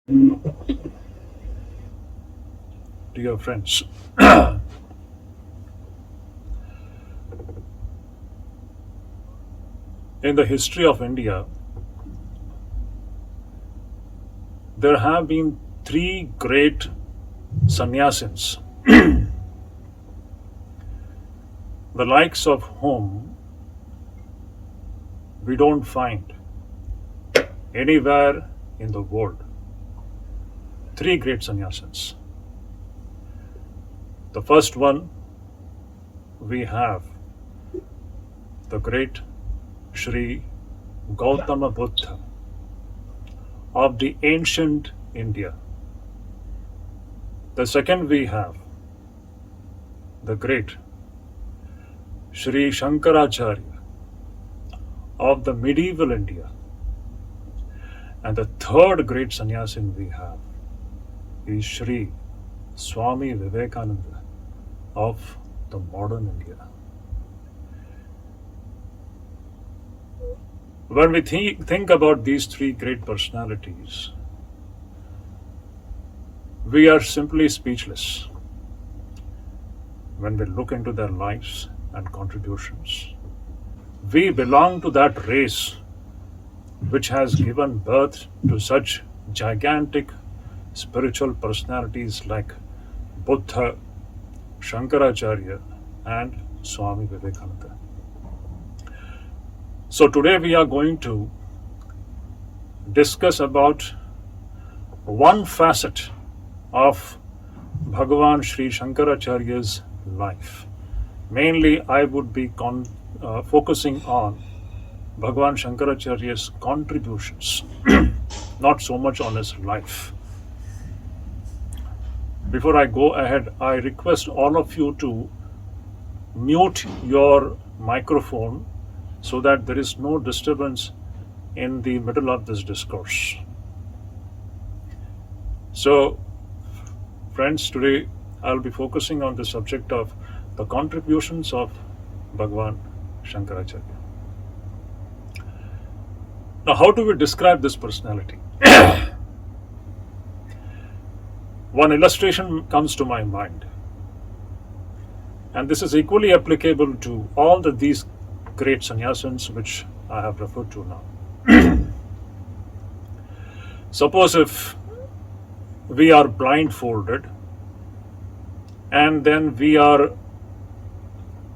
Dear friends, in the history of India, there have been three great sannyasins, the likes of whom we don't find anywhere in the world. Three great sannyasins. The first one, we have the great Sri Gautama Buddha of the ancient India. The second, we have the great Sri Shankaracharya of the medieval India. And the third great sannyasin we have is Sri Swami Vivekananda of the modern India. When we think about these three great personalities, we are simply speechless when we look into their lives and contributions. We belong to that race which has given birth to such gigantic spiritual personalities like Buddha, Shankaracharya, and Swami Vivekananda. So today we are going to discuss about one facet of Bhagavan Sri Shankaracharya's life. Mainly I would be focusing on Bhagavan Shankaracharya's contributions, not so much on his life. Before I go ahead, I request all of you to mute your microphone so that there is no disturbance in the middle of this discourse. So, friends, today I'll be focusing on the subject of the contributions of Bhagavan Shankaracharya. Now, how do we describe this personality? One illustration comes to my mind, and this is equally applicable to all these great sannyasins which I have referred to now. Suppose if we are blindfolded and then we are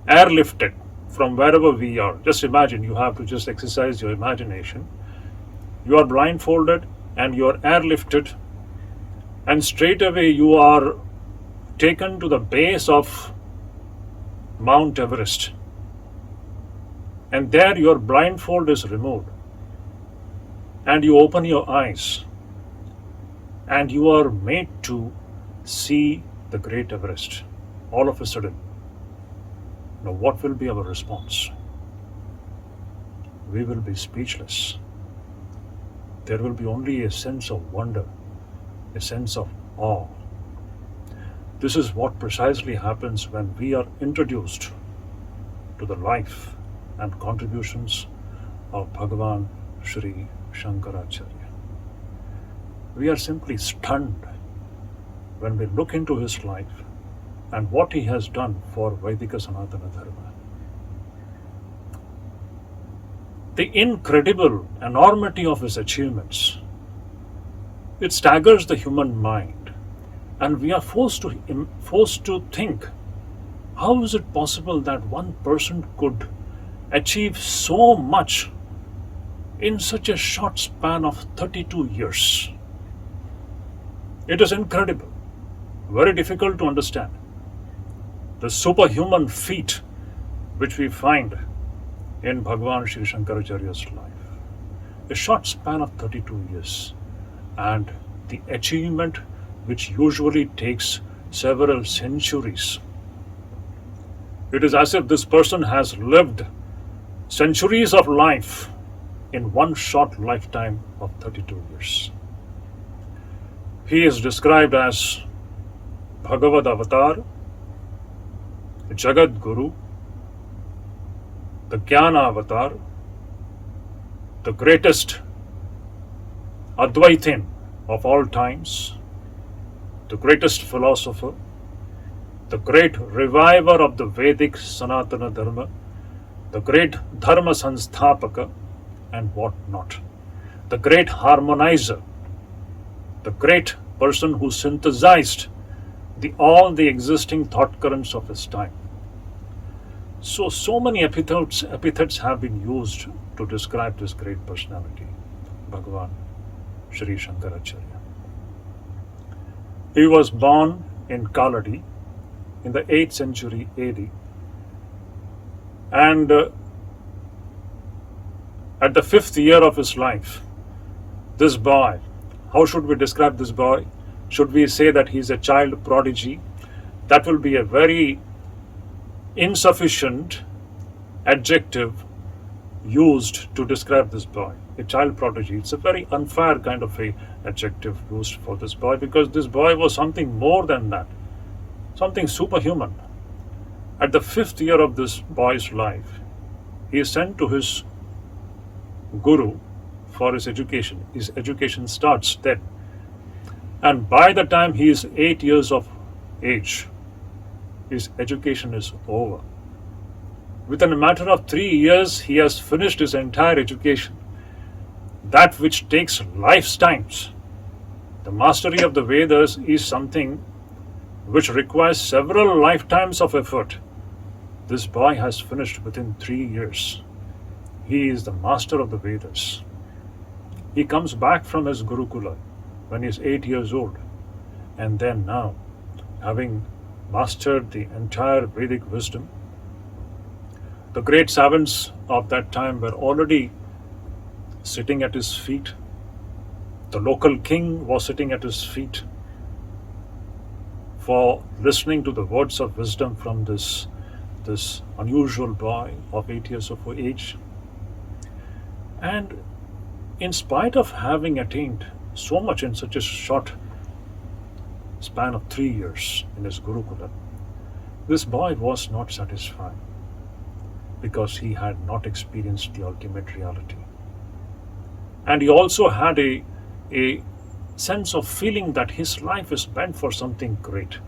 airlifted from wherever we are. Just imagine, you have to just exercise your imagination. You are blindfolded and you are airlifted, and straight away you are taken to the base of Mount Everest. And there your blindfold is removed, and you open your eyes, and you are made to see the great Everest all of a sudden. Now, what will be our response? We will be speechless. There will be only a sense of wonder, a sense of awe. This is what precisely happens when we are introduced to the life and contributions of Bhagavan Sri Shankaracharya. We are simply stunned when we look into his life and what he has done for Vaidika Sanatana Dharma. The incredible enormity of his achievements, it staggers the human mind, and we are forced to think, how is it possible that one person could achieve so much in such a short span of 32 years? It is incredible, very difficult to understand. The superhuman feat which we find in Bhagavan Sri Shankaracharya's life. A short span of 32 years, and the achievement which usually takes several centuries. It is as if this person has lived centuries of life in one short lifetime of 32 years. He is described as Bhagavad Avatar, Jagat Guru, the Jnana Avatar, the greatest Advaitin of all times, the greatest philosopher, the great reviver of the Vedic Sanatana Dharma, the great Dharma Sanstapaka, and what not. The great harmonizer, the great person who synthesized all the existing thought currents of his time. So many epithets have been used to describe this great personality, Bhagavan Sri Shankaracharya. He was born in Kaladi in the 8th century AD, and at the 5th year of his life, this boy, how should we describe this boy? Should we say that he's a child prodigy? That will be a very insufficient adjective used to describe this boy. A child prodigy. It's a very unfair kind of a adjective used for this boy, because this boy was something more than that, something superhuman. At the 5th year of this boy's life, he is sent to his guru for his education. His education starts then. And by the time he is 8 years of age, his education is over. Within a matter of 3 years, he has finished his entire education. That which takes lifetimes. The mastery of the Vedas is something which requires several lifetimes of effort. This boy has finished within 3 years. He is the master of the Vedas. He comes back from his Gurukula when he is 8 years old, and then now, having mastered the entire Vedic wisdom, the great savants of that time were already sitting at his feet. The local king was sitting at his feet for listening to the words of wisdom from this unusual boy of 8 years of age. And in spite of having attained so much in such a short span of 3 years in his Gurukula, this boy was not satisfied, because he had not experienced the ultimate reality. And he also had a sense of feeling that his life is meant for something great.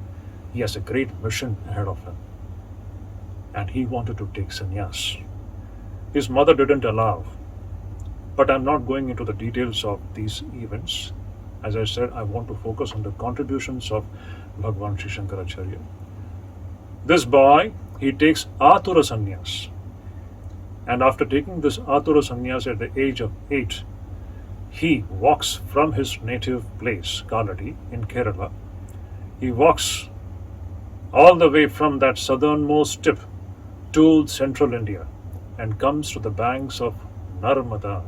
He has a great mission ahead of him. And he wanted to take sannyas. His mother didn't allow. But I'm not going into the details of these events. As I said, I want to focus on the contributions of Bhagavan Sri Shankaracharya. This boy, he takes Atura sannyas. And after taking this Atura sannyas at the age of 8, he walks from his native place, Kaladi, in Kerala. He walks all the way from that southernmost tip to central India and comes to the banks of Narmada.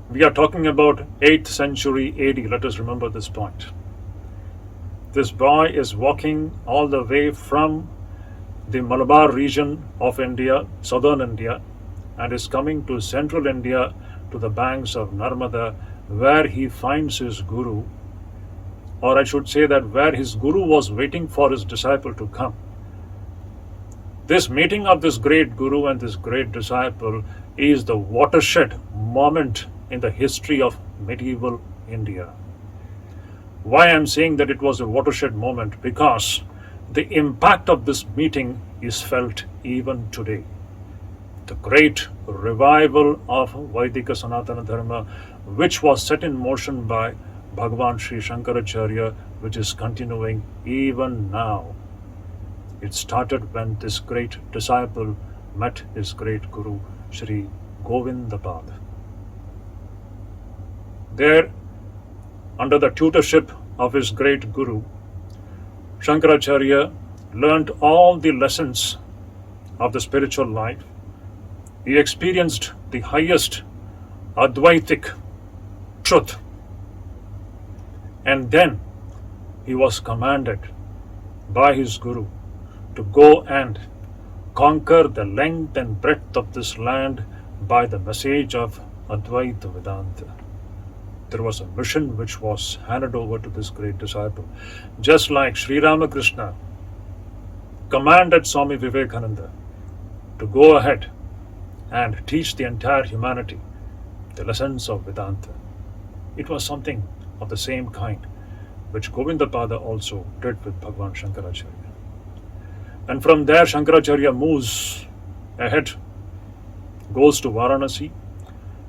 We are talking about 8th century AD. Let us remember this point. This boy is walking all the way from the Malabar region of India, southern India, and is coming to central India, to the banks of Narmada, where he finds his guru, or I should say that where his guru was waiting for his disciple to come. This meeting of this great guru and this great disciple is the watershed moment in the history of medieval India. Why I'm saying that it was a watershed moment? Because the impact of this meeting is felt even today. The great revival of Vaidika Sanatana Dharma, which was set in motion by Bhagavan Sri Shankaracharya, which is continuing even now. It started when this great disciple met his great guru, Sri Govindapad. There, under the tutorship of his great guru, Shankaracharya learned all the lessons of the spiritual life. He experienced the highest Advaitic truth. And then he was commanded by his guru to go and conquer the length and breadth of this land by the message of Advaita Vedanta. There was a mission which was handed over to this great disciple. Just like Sri Ramakrishna commanded Swami Vivekananda to go ahead and teach the entire humanity the lessons of Vedanta. It was something of the same kind which Govindapada also did with Bhagavan Shankaracharya. And from there, Shankaracharya moves ahead, goes to Varanasi,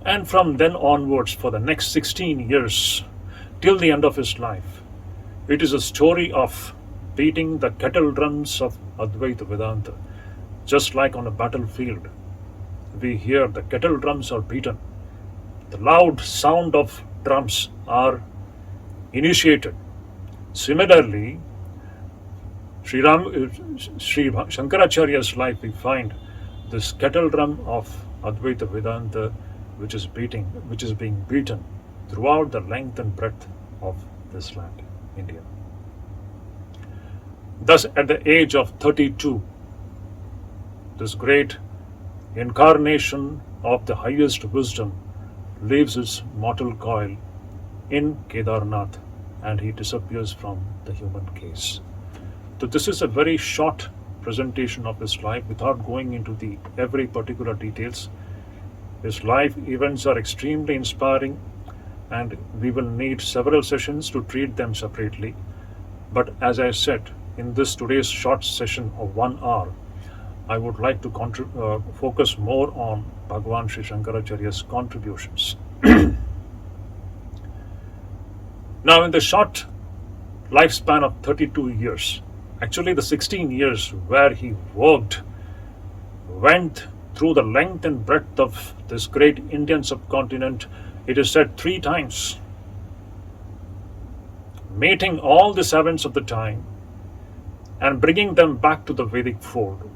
and from then onwards, for the next 16 years, till the end of his life, it is a story of beating the kettle drums of Advaita Vedanta. Just like on a battlefield, we hear the kettle drums are beaten. The loud sound of drums are initiated. Similarly, Sri Shankaracharya's life, we find this kettle drum of Advaita Vedanta which is being beaten throughout the length and breadth of this land, India. Thus, at the age of 32, this great incarnation of the highest wisdom leaves its mortal coil in Kedarnath, and he disappears from the human case. So this is a very short presentation of his life without going into the every particular details. His life events are extremely inspiring, and we will need several sessions to treat them separately. But as I said, in this today's short session of 1 hour, I would like to focus more on Bhagavan Sri Shankaracharya's contributions. Now, in the short lifespan of 32 years, actually the 16 years where he went through the length and breadth of this great Indian subcontinent, it is said 3 times, meeting all the savants of the time and bringing them back to the Vedic fold,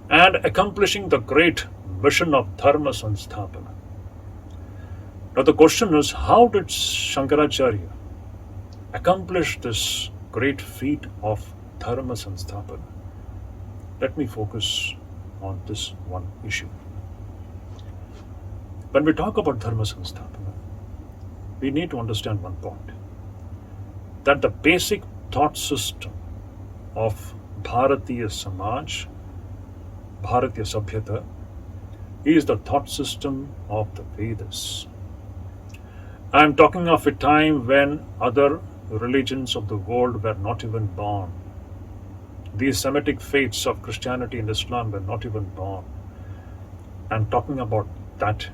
and accomplishing the great mission of Dharma Sanstapana. Now the question is, how did Shankaracharya accomplish this great feat of Dharma Sanstapana? Let me focus on this one issue. When we talk about Dharma Sanstapana, we need to understand one point, that the basic thought system of Bharatiya Samaj, Bharatiya Sabhyata, is the thought system of the Vedas. I am talking of a time when other religions of the world were not even born. These Semitic faiths of Christianity and Islam were not even born. I am talking about that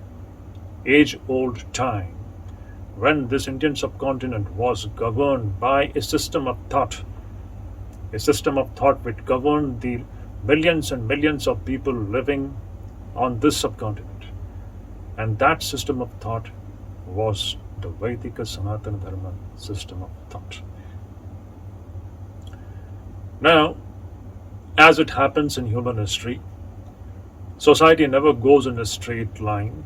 age-old time when this Indian subcontinent was governed by a system of thought which governed the millions and millions of people living on this subcontinent. And that system of thought was the Vedic Sanatana Dharma system of thought. Now, as it happens in human history, society never goes in a straight line.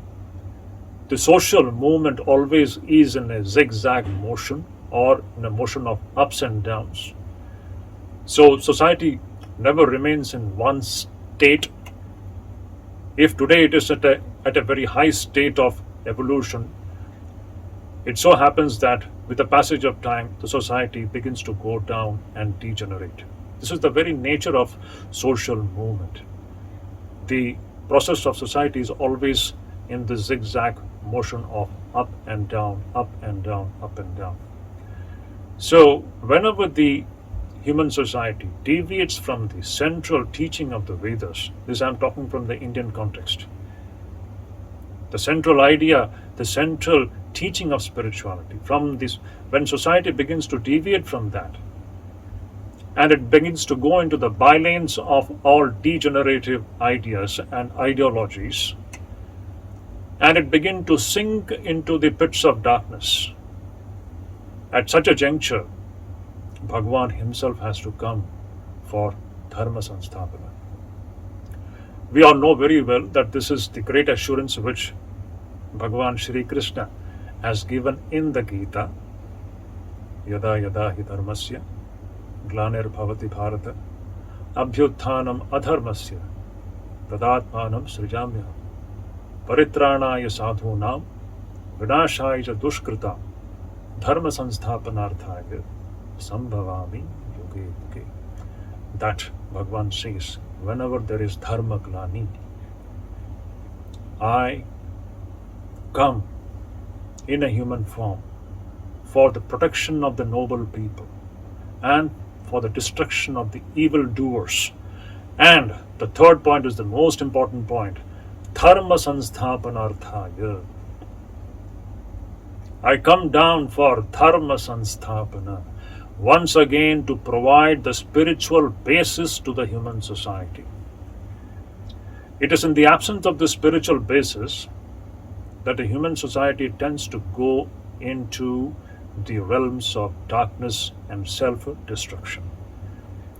The social movement always is in a zigzag motion, or in a motion of ups and downs. So society never remains in one state. If today it is at a very high state of evolution, it so happens that with the passage of time, the society begins to go down and degenerate. This is the very nature of social movement. The process of society is always in the zigzag motion of up and down, up and down, up and down. So whenever the human society deviates from the central teaching of the Vedas, this I am talking from the Indian context, the central idea, the central teaching of spirituality, from this, when society begins to deviate from that, and it begins to go into the bylanes of all degenerative ideas and ideologies, and it begins to sink into the pits of darkness, at such a juncture, Bhagavan himself has to come for Dharma Sanstapana. We all know very well that this is the great assurance which Bhagavan Shri Krishna has given in the Gita. Yada yada hi dharmasya glanir bhavati bharata abhyutthanam adharmasya tadatmanam srijamyaham paritranaya sadhunam vinashaya dushkrita dharma sansthapanarthaya sambhavami yuge yuge. That Bhagavan says, whenever there is dharma glani, I come in a human form for the protection of the noble people and for the destruction of the evil doers. And the third point is the most important point. Dharma sansthapanarthaya. I come down for Dharma sanstapana, once again to provide the spiritual basis to the human society. It is in the absence of the spiritual basis that the human society tends to go into the realms of darkness and self-destruction.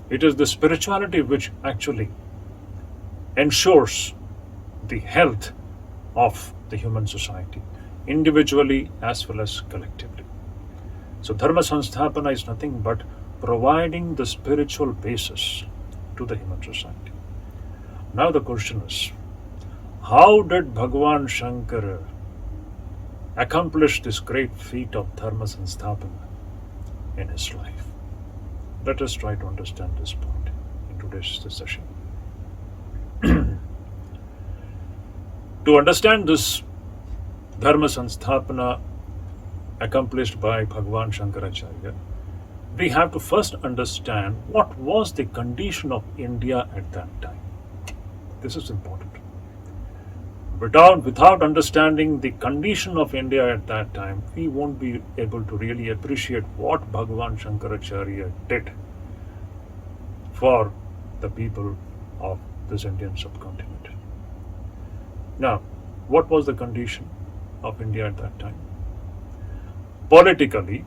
It is the spirituality which actually ensures the health of the human society, individually as well as collectively. So Dharma Sanstapana is nothing but providing the spiritual basis to the human society. Now the question is, how did Bhagavan Shankara accomplish this great feat of Dharma Sanstapana in his life? Let us try to understand this point in today's session. To understand this Dharma Sanstapana accomplished by Bhagavan Shankaracharya, we have to first understand what was the condition of India at that time. This is important. Without understanding the condition of India at that time, we won't be able to really appreciate what Bhagavan Shankaracharya did for the people of this Indian subcontinent. Now, what was the condition of India at that time? Politically,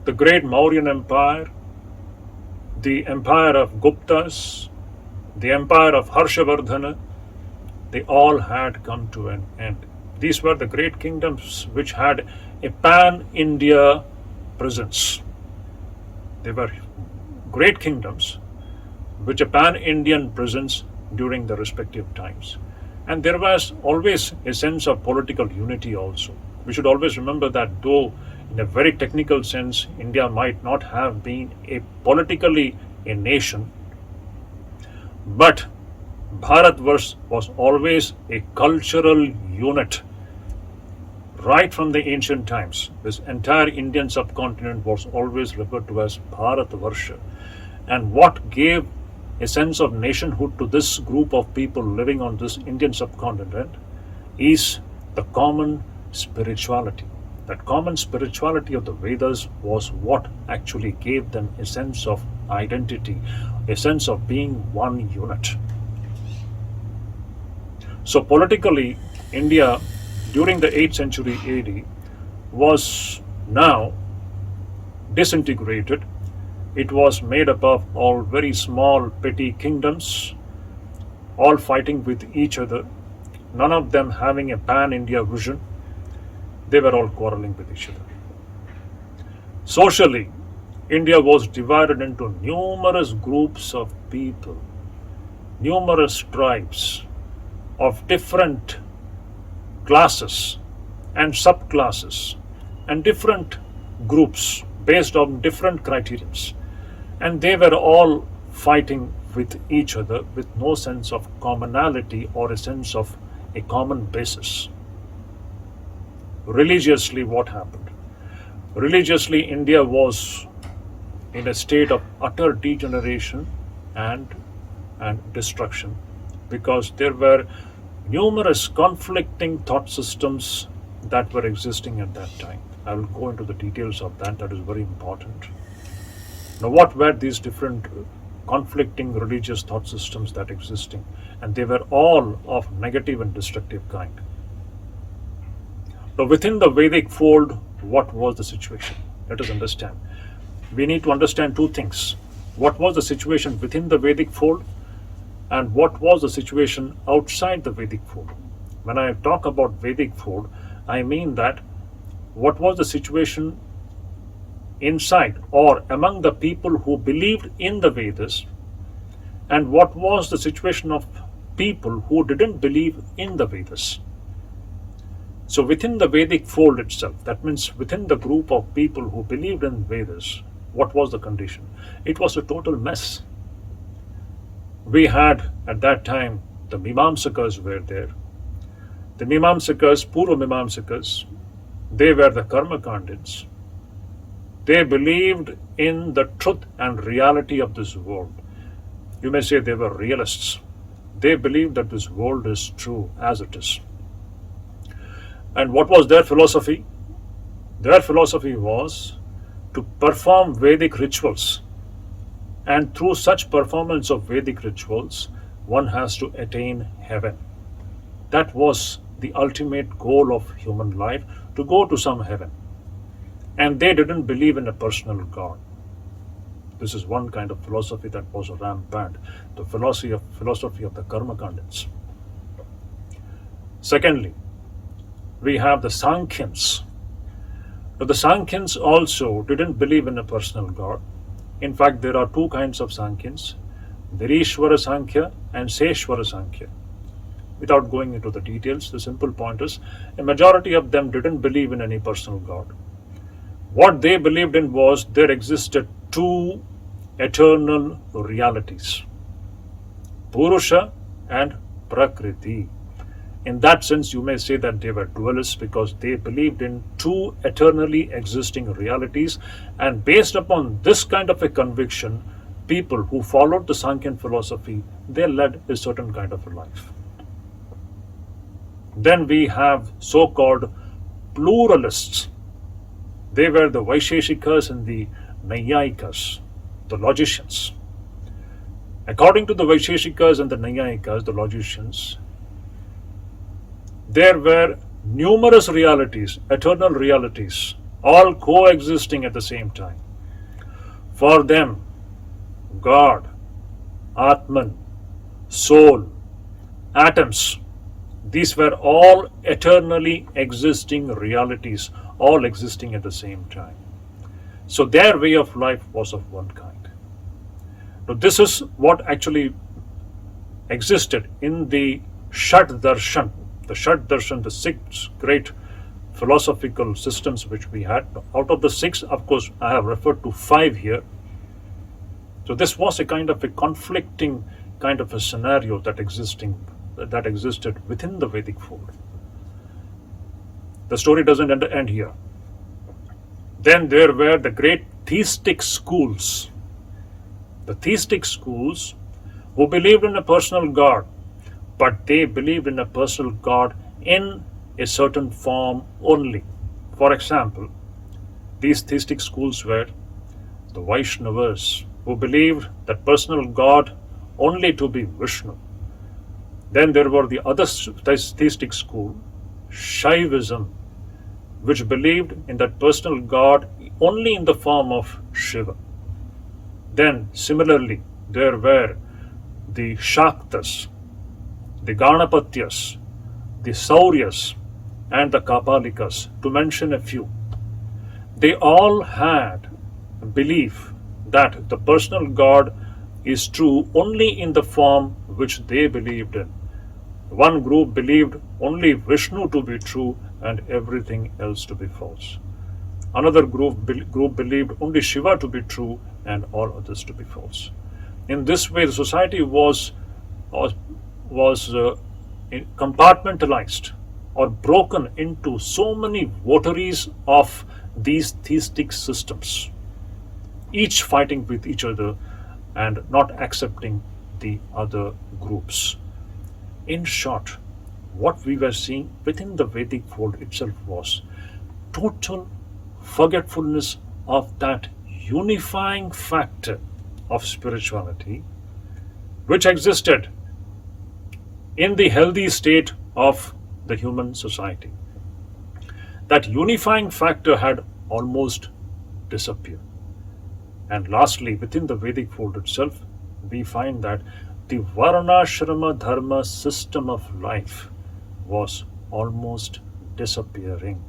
the great Mauryan Empire, the empire of Guptas, the empire of Harshavardhana, they all had come to an end. These were the great kingdoms which had a pan-India presence. They were great kingdoms which a pan-Indian presence during the respective times. And there was always a sense of political unity also. We should always remember that though in a very technical sense, India might not have been politically a nation, but Bharatvarsh was always a cultural unit. Right from the ancient times, this entire Indian subcontinent was always referred to as Bharatvarsha. And what gave a sense of nationhood to this group of people living on this Indian subcontinent is the common spirituality. That common spirituality of the Vedas was what actually gave them a sense of identity, a sense of being one unit. So politically, India during the 8th century AD was now disintegrated. It was made up of all very small petty kingdoms, all fighting with each other, none of them having a pan-India vision. They were all quarreling with each other. Socially, India was divided into numerous groups of people, numerous tribes of different classes and subclasses and different groups based on different criterions. And they were all fighting with each other with no sense of commonality or a sense of a common basis. Religiously, what happened? Religiously, India was in a state of utter degeneration and destruction because there were numerous conflicting thought systems that were existing at that time. I will go into the details of that. That is very important. Now, what were these different conflicting religious thought systems that existing? And they were all of negative and destructive kind. Now, within the Vedic fold, what was the situation? Let us understand. We need to understand two things. What was the situation within the Vedic fold and what was the situation outside the Vedic fold? When I talk about Vedic fold, I mean that what was the situation inside or among the people who believed in the Vedas, and what was the situation of people who didn't believe in the Vedas. So within the Vedic fold itself, that means within the group of people who believed in Vedas, what was the condition? It was a total mess. We had at that time the Mimamsakas were there, The Mimamsakas, Purva Mimamsakas, they were the Karma Kandins. They believed in the truth and reality of this world. You may say they were realists. They believed that this world is true as it is. And what was their philosophy? Their philosophy was to perform Vedic rituals. And through such performance of Vedic rituals, one has to attain heaven. That was the ultimate goal of human life, to go to some heaven. And they didn't believe in a personal God. This is one kind of philosophy that was rampant, the philosophy of the Karma Kandins. Secondly, we have the Sankhyains. Now, the Sankhyains also didn't believe in a personal God. In fact, there are two kinds of Sankhyains, Nirishwara Sankhya and Seshwara Sankhya. Without going into the details, the simple point is, a majority of them didn't believe in any personal God. What they believed in was there existed two eternal realities, Purusha and Prakriti. In that sense, you may say that they were dualists because they believed in two eternally existing realities, and based upon this kind of a conviction, people who followed the Sankhyan philosophy, they led a certain kind of a life. Then we have so-called pluralists. They were the Vaisheshikas and the Nayayikas, the logicians. According to the Vaisheshikas and the Nayayikas, the logicians, there were numerous realities, eternal realities, all coexisting at the same time. For them, God, Atman, soul, atoms, these were all eternally existing realities, all existing at the same time. So their way of life was of one kind. Now, this is what actually existed in the Shad Darshan, the six great philosophical systems which we had. Out of the six, of course, I have referred to five here. So this was a kind of a conflicting kind of a scenario that existed within the Vedic fold. The story doesn't end here. Then there were the great theistic schools. The theistic schools who believed in a personal God, but they believed in a personal God in a certain form only. For example, these theistic schools were the Vaishnavas, who believed that personal God only to be Vishnu. Then there were the other theistic school, Shaivism, which believed in that personal God only in the form of Shiva. Then similarly, there were the Shaktas, the Ganapatyas, the Sauryas, and the Kapalikas, to mention a few. They all had a belief that the personal God is true only in the form which they believed in. One group believed only Vishnu to be true and everything else to be false. Another group believed only Shiva to be true and all others to be false. In this way, the society was compartmentalized or broken into so many votaries of these theistic systems, each fighting with each other and not accepting the other groups. In short, what we were seeing within the Vedic fold itself was total forgetfulness of that unifying factor of spirituality which existed in the healthy state of the human society. That unifying factor had almost disappeared. And lastly, within the Vedic fold itself, we find that the Varnashrama Dharma system of life was almost disappearing.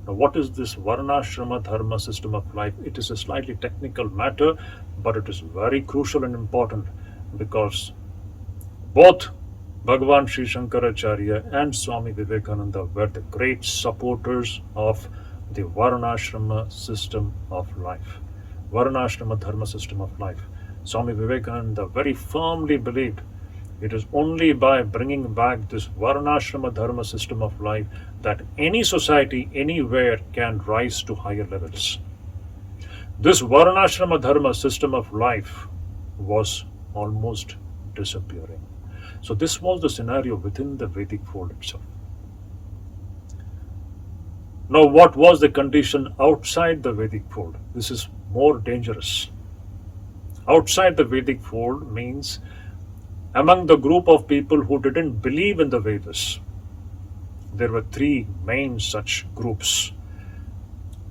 Now, what is this Varnashrama Dharma system of life? It is a slightly technical matter, but it is very crucial and important because both Bhagavan Sri Shankaracharya and Swami Vivekananda were the great supporters of the Varnashrama system of life, Varnashrama Dharma system of life. Swami Vivekananda very firmly believed It is only by bringing back this Varnashrama Dharma system of life that any society anywhere can rise to higher levels. This Varnashrama Dharma system of life was almost disappearing. So, this was the scenario within the Vedic fold itself. Now, what was the condition outside the Vedic fold? This is more dangerous. Outside the Vedic fold means among the group of people who didn't believe in the Vedas. There were three main such groups.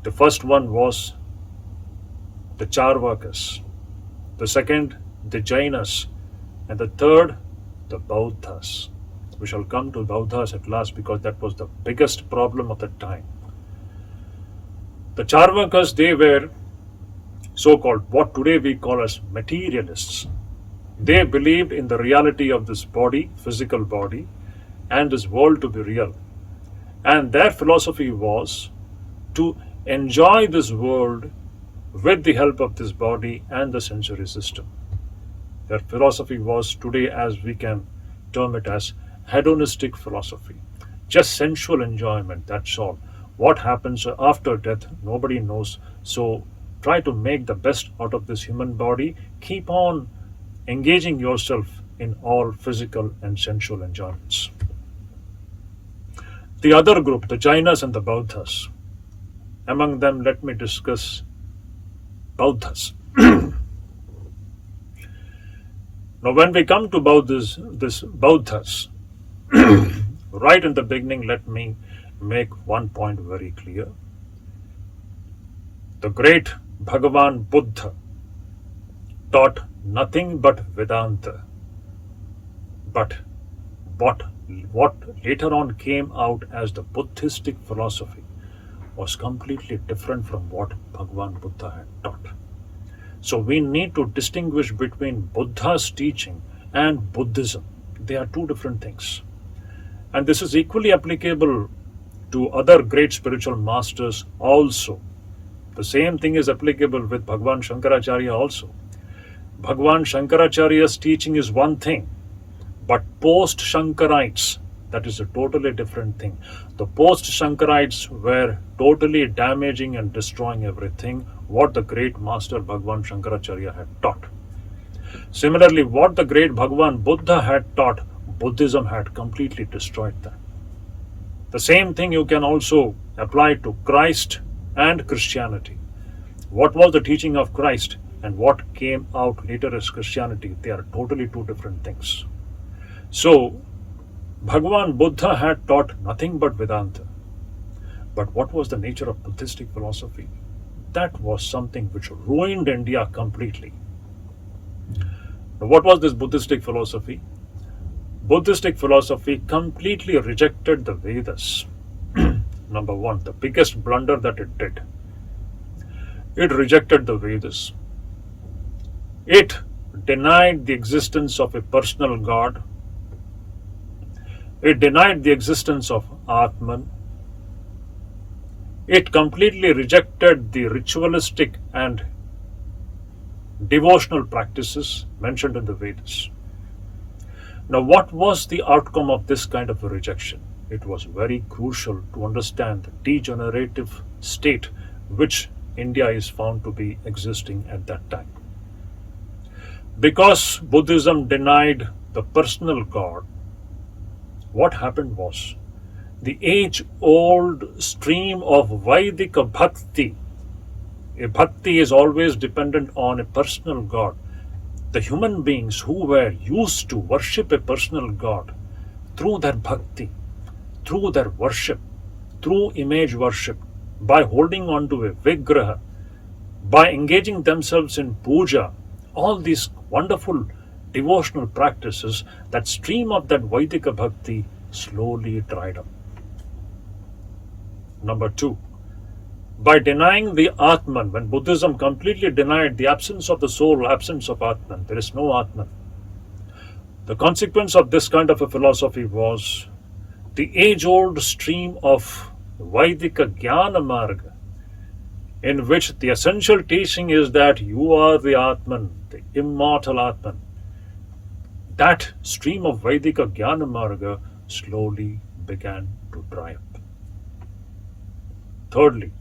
The first one was the Charvakas, the second, the Jainas, and the third, the Bauddhas. We shall come to Bauddhas at last because that was the biggest problem of the time. The Charvakas, they were so-called what today we call as materialists. They believed in the reality of this body, physical body, and this world to be real. And their philosophy was to enjoy this world with the help of this body and the sensory system. Their philosophy was today, as we can term it, as hedonistic philosophy. Just sensual enjoyment, that's all. What happens after death, nobody knows. So try to make the best out of this human body. Keep on engaging yourself in all physical and sensual enjoyments. The other group, the Jainas and the Bauddhas. Among them, let me discuss Bauddhas. Now, when we come to this Bauddhas, right in the beginning, let me make one point very clear. The great Bhagavan Buddha taught nothing but Vedanta. But what later on came out as the Buddhistic philosophy was completely different from what Bhagavan Buddha had taught. So we need to distinguish between Buddha's teaching and Buddhism. They are two different things. And this is equally applicable to other great spiritual masters also. The same thing is applicable with Bhagavan Shankaracharya also. Bhagavan Shankaracharya's teaching is one thing, but post-Shankarites, that is a totally different thing. The post-Shankarites were totally damaging and destroying everything what the great master Bhagavan Shankaracharya had taught. Similarly, what the great Bhagavan Buddha had taught, Buddhism had completely destroyed that. The same thing you can also apply to Christ and Christianity. What was the teaching of Christ and what came out later as Christianity? They are totally two different things. So, Bhagavan Buddha had taught nothing but Vedanta. But what was the nature of Buddhistic philosophy? That was something which ruined India completely. Now, what was this Buddhistic philosophy? Buddhistic philosophy completely rejected the Vedas. Number one, the biggest blunder that it did. It rejected the Vedas. It denied the existence of a personal God. It denied the existence of Atman. It completely rejected the ritualistic and devotional practices mentioned in the Vedas. Now, what was the outcome of this kind of a rejection? It was very crucial to understand the degenerative state which India is found to be existing at that time. Because Buddhism denied the personal God, what happened was the age-old stream of Vaidika bhakti. A bhakti is always dependent on a personal God. The human beings who were used to worship a personal God, through their bhakti, through their worship, through image worship, by holding on to a vigraha, by engaging themselves in puja, all these wonderful devotional practices, that stream of that Vaidika bhakti slowly dried up. Number two, by denying the Atman, when Buddhism completely denied the absence of the soul, absence of Atman, there is no Atman. The consequence of this kind of a philosophy was the age-old stream of Vaidika Jnana Marga, in which the essential teaching is that you are the Atman, the immortal Atman. that stream of Vedika Jnana Marga slowly began to dry up. Thirdly,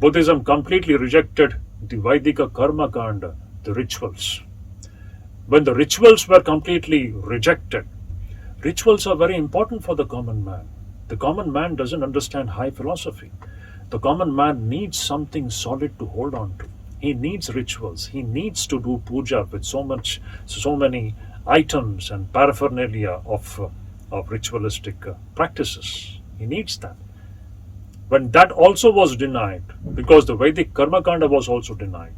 Buddhism completely rejected the Vedika Karma Kanda, the rituals. When the rituals were completely rejected, rituals are very important for the common man. The common man doesn't understand high philosophy. The common man needs something solid to hold on to. He needs rituals. He needs to do puja with so many items and paraphernalia of ritualistic practices. He needs that. When that also was denied, because the Vedic Karmakanda was also denied,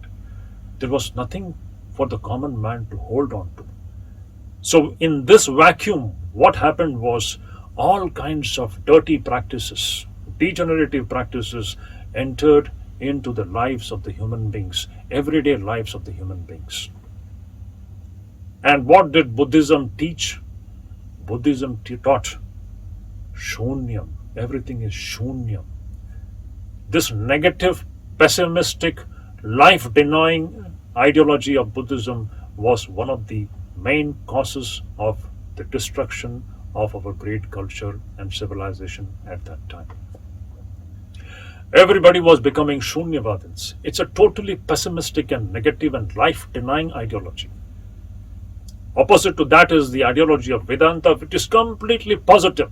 there was nothing for the common man to hold on to. So in this vacuum, what happened was all kinds of dirty practices, degenerative practices entered into the lives of the human beings, everyday lives of the human beings. And what did Buddhism teach? Buddhism taught shunyam. Everything is shunyam. This negative, pessimistic, life-denying ideology of Buddhism was one of the main causes of the destruction of our great culture and civilization at that time. Everybody was becoming Shunyavadins. It's a totally pessimistic and negative and life-denying ideology. Opposite to that is the ideology of Vedanta, which is completely positive.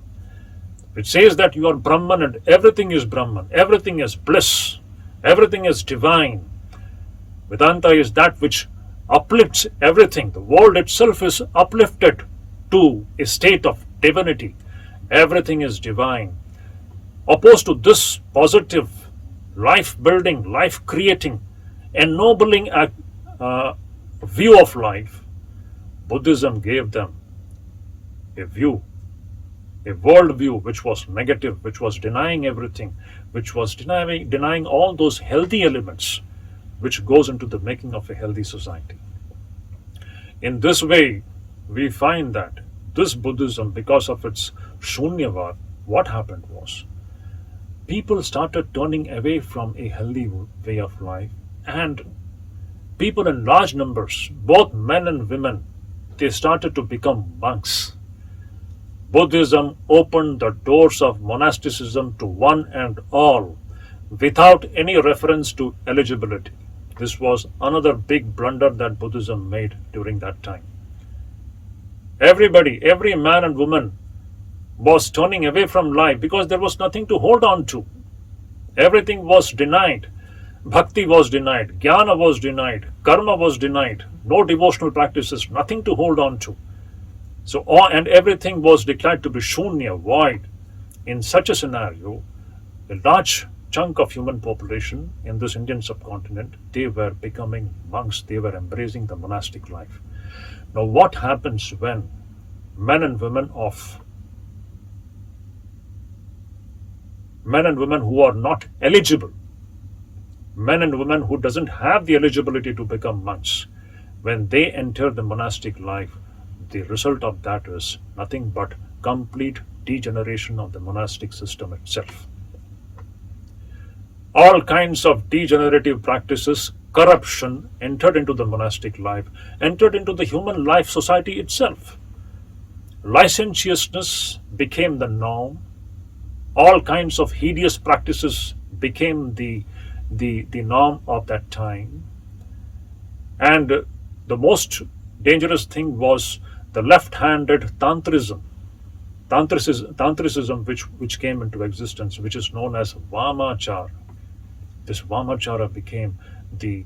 It says that you are Brahman and everything is Brahman, everything is bliss, everything is divine. Vedanta is that which uplifts everything. The world itself is uplifted to a state of divinity. Everything is divine. Opposed to this positive, life-building, life-creating, ennobling view of life, Buddhism gave them a view, a worldview which was negative, which was denying everything, which was denying all those healthy elements which goes into the making of a healthy society. In this way, we find that this Buddhism, because of its Shunyavad, what happened was, people started turning away from a healthy way of life, and people in large numbers, both men and women, they started to become monks. Buddhism opened the doors of monasticism to one and all without any reference to eligibility. This was another big blunder that Buddhism made during that time. Everybody, every man and woman was turning away from life because there was nothing to hold on to. Everything was denied. Bhakti was denied, Jnana was denied, Karma was denied, no devotional practices, nothing to hold on to. So all and everything was declared to be shunya, void. In such a scenario, a large chunk of human population in this Indian subcontinent, they were becoming monks, they were embracing the monastic life. Now what happens when men and women who are not eligible, men and women who doesn't have the eligibility to become monks, when they enter the monastic life, the result of that is nothing but complete degeneration of the monastic system itself. All kinds of degenerative practices, corruption entered into the monastic life, entered into the human life society itself. Licentiousness became the norm. All kinds of hideous practices became the norm of that time. And the most dangerous thing was the left-handed Tantrism which came into existence, which is known as Vamachara. This Vamachara became the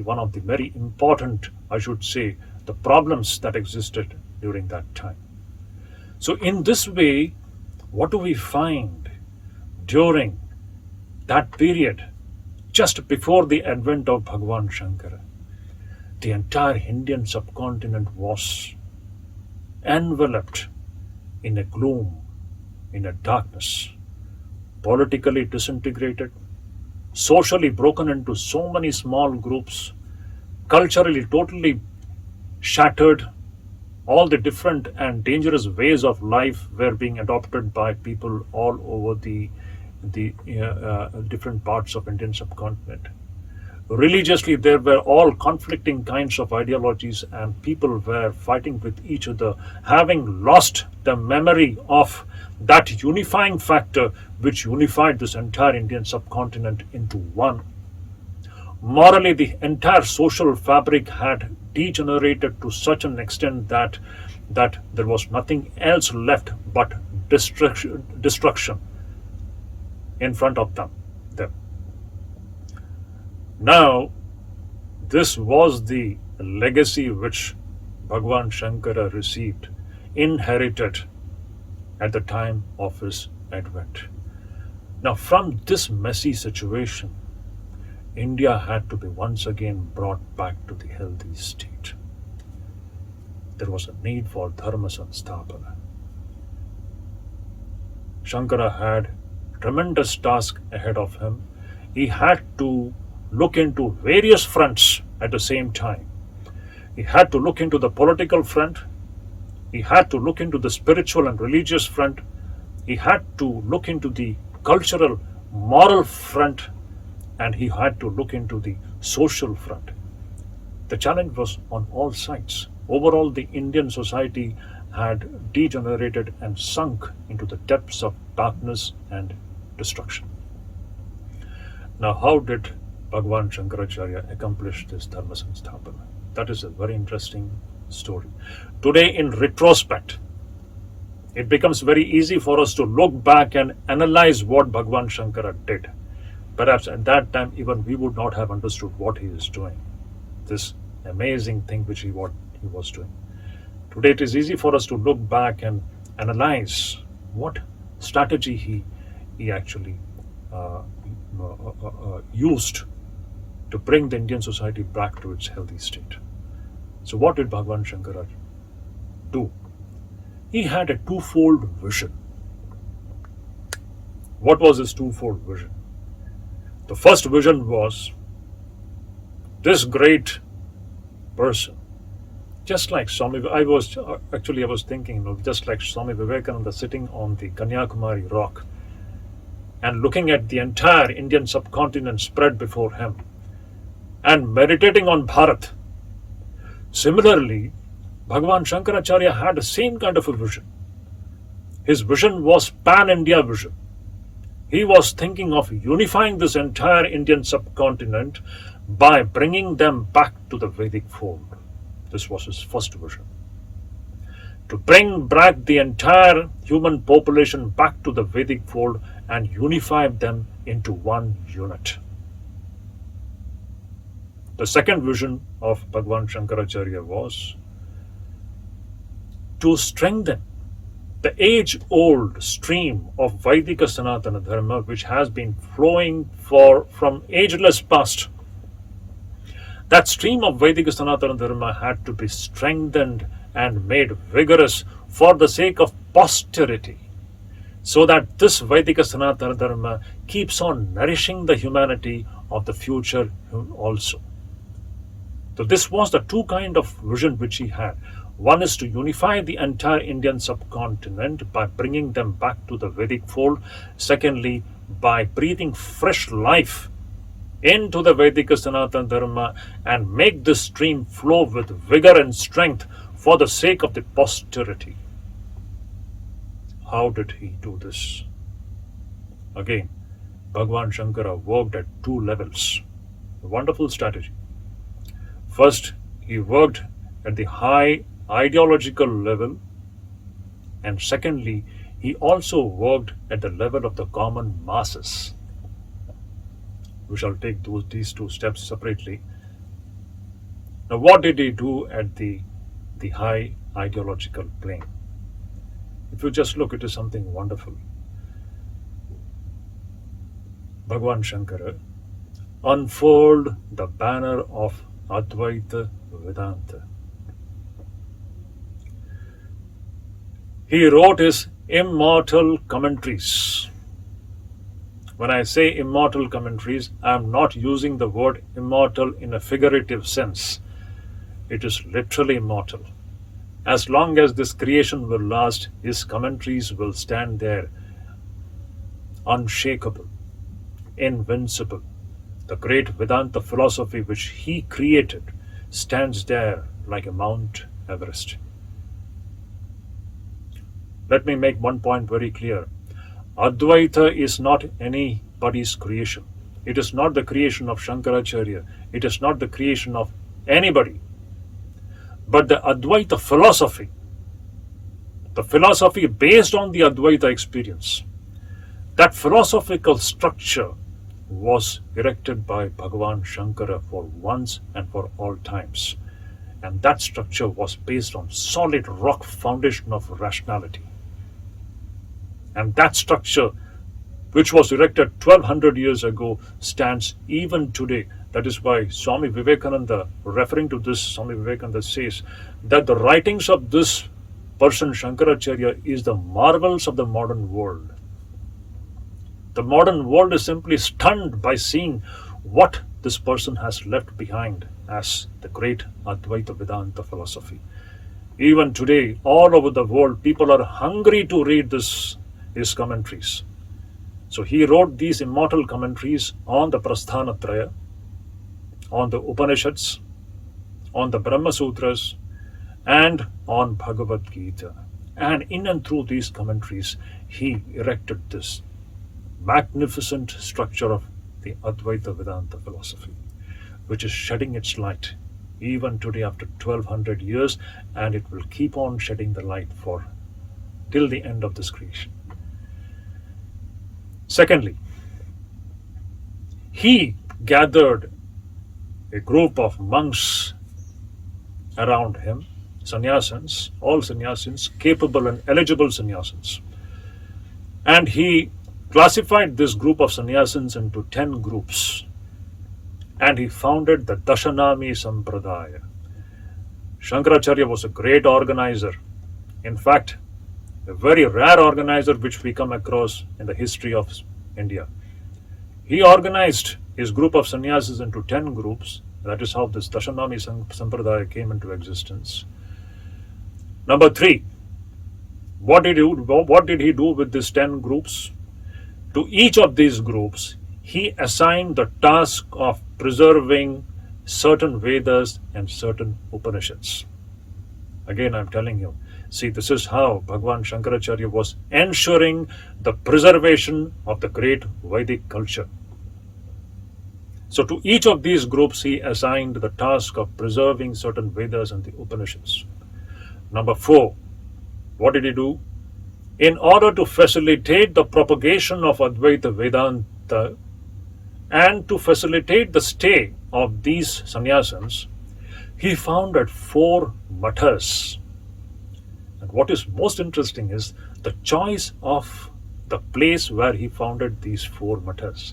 one of the very important, I should say, the problems that existed during that time. So in this way, what do we find during that period, just before the advent of Bhagavan Shankara? The entire Indian subcontinent was enveloped in a gloom, in a darkness, politically disintegrated, socially broken into so many small groups, culturally totally shattered. All the different and dangerous ways of life were being adopted by people all over the different parts of Indian subcontinent. Religiously, there were all conflicting kinds of ideologies, and people were fighting with each other, having lost the memory of that unifying factor which unified this entire Indian subcontinent into one. Morally, the entire social fabric had degenerated to such an extent that there was nothing else left but destruction in front of them. Now, this was the legacy which Bhagwan Shankara received, inherited at the time of his advent. Now, from this messy situation, India had to be once again brought back to the healthy state. There was a need for Dharma Sanstapana. Shankara had tremendous task ahead of him. He had to look into various fronts at the same time. He had to look into the political front. He had to look into the spiritual and religious front. He had to look into the cultural, moral front, and he had to look into the social front. The challenge was on all sides. Overall, the Indian society had degenerated and sunk into the depths of darkness and destruction. Now, how did Bhagwan Shankaracharya accomplished this Dharma Sanstapana? That is a very interesting story. Today, in retrospect, it becomes very easy for us to look back and analyze what Bhagwan Shankara did. Perhaps at that time, even we would not have understood what he is doing, this amazing thing which he was doing. Today, it is easy for us to look back and analyze what strategy he actually used to bring the Indian society back to its healthy state. So what did Bhagwan Shankara do? He had a twofold vision. What was his twofold vision? The first vision was this great person, just like I was thinking, just like Swami Vivekananda sitting on the Kanyakumari rock and looking at the entire Indian subcontinent spread before him and meditating on Bharat. Similarly, Bhagwan Shankaracharya had the same kind of a vision. His vision was pan-India vision. He was thinking of unifying this entire Indian subcontinent by bringing them back to the Vedic fold. This was his first vision. To bring back the entire human population back to the Vedic fold and unify them into one unit. The second vision of Bhagwan Shankaracharya was to strengthen the age-old stream of Vaidika Sanatana Dharma, which has been flowing from ageless past. That stream of Vaidika Sanatana Dharma had to be strengthened and made vigorous for the sake of posterity, so that this Vaidika Sanatana Dharma keeps on nourishing the humanity of the future also. So this was the two kind of vision which he had. One is to unify the entire Indian subcontinent by bringing them back to the Vedic fold. Secondly, by breathing fresh life into the Vedika Sanatana Dharma and make this stream flow with vigor and strength for the sake of the posterity. How did he do this? Again, Bhagwan Shankara worked at two levels. A wonderful strategy. First, he worked at the high ideological level, and secondly, he also worked at the level of the common masses. We shall take these two steps separately. Now, what did he do at the high ideological plane? If you just look, it is something wonderful. Bhagwan Shankara unfurled the banner of Advaita Vedanta. He wrote his immortal commentaries. When I say immortal commentaries, I am not using the word immortal in a figurative sense. It is literally immortal. As long as this creation will last, his commentaries will stand there, unshakable, invincible. the great Vedanta philosophy which he created, stands there like a Mount Everest. Let me make one point very clear. Advaita is not anybody's creation. It is not the creation of Shankaracharya. It is not the creation of anybody. But the Advaita philosophy, the philosophy based on the Advaita experience, that philosophical structure was erected by Bhagavan Shankara for once and for all times. And that structure was based on solid rock foundation of rationality. And that structure, which was erected 1200 years ago, stands even today. That is why Swami Vivekananda, referring to this, Swami Vivekananda says that the writings of this person, Shankaracharya, is the marvels of the modern world. The modern world is simply stunned by seeing what this person has left behind as the great Advaita Vedanta philosophy. Even today, all over the world, people are hungry to read his commentaries. So he wrote these immortal commentaries on the Prasthanatraya, on the Upanishads, on the Brahma Sutras, and on Bhagavad Gita. And in and through these commentaries, he erected this magnificent structure of the Advaita Vedanta philosophy, which is shedding its light even today after 1200 years, and it will keep on shedding the light for till the end of this creation. Secondly, he gathered a group of monks around him, sannyasins, all sannyasins, capable and eligible sannyasins. And he classified this group of sannyasins into 10 groups. And he founded the Dashanami Sampradaya. Shankaracharya was a great organizer. In fact, a very rare organizer which we come across in the history of India. He organized his group of sannyasis into 10 groups. That is how this Dashanami Sampradaya came into existence. Number 3, what did he do with these 10 groups? To each of these groups, he assigned the task of preserving certain Vedas and certain Upanishads. Again, I'm telling you, see, this is how Bhagavan Shankaracharya was ensuring the preservation of the great Vedic culture. So to each of these groups, he assigned the task of preserving certain Vedas and the Upanishads. Number 4, what did he do? In order to facilitate the propagation of Advaita Vedanta and to facilitate the stay of these sannyasins, he founded 4 mathas. And what is most interesting is the choice of the place where he founded these 4 mathas.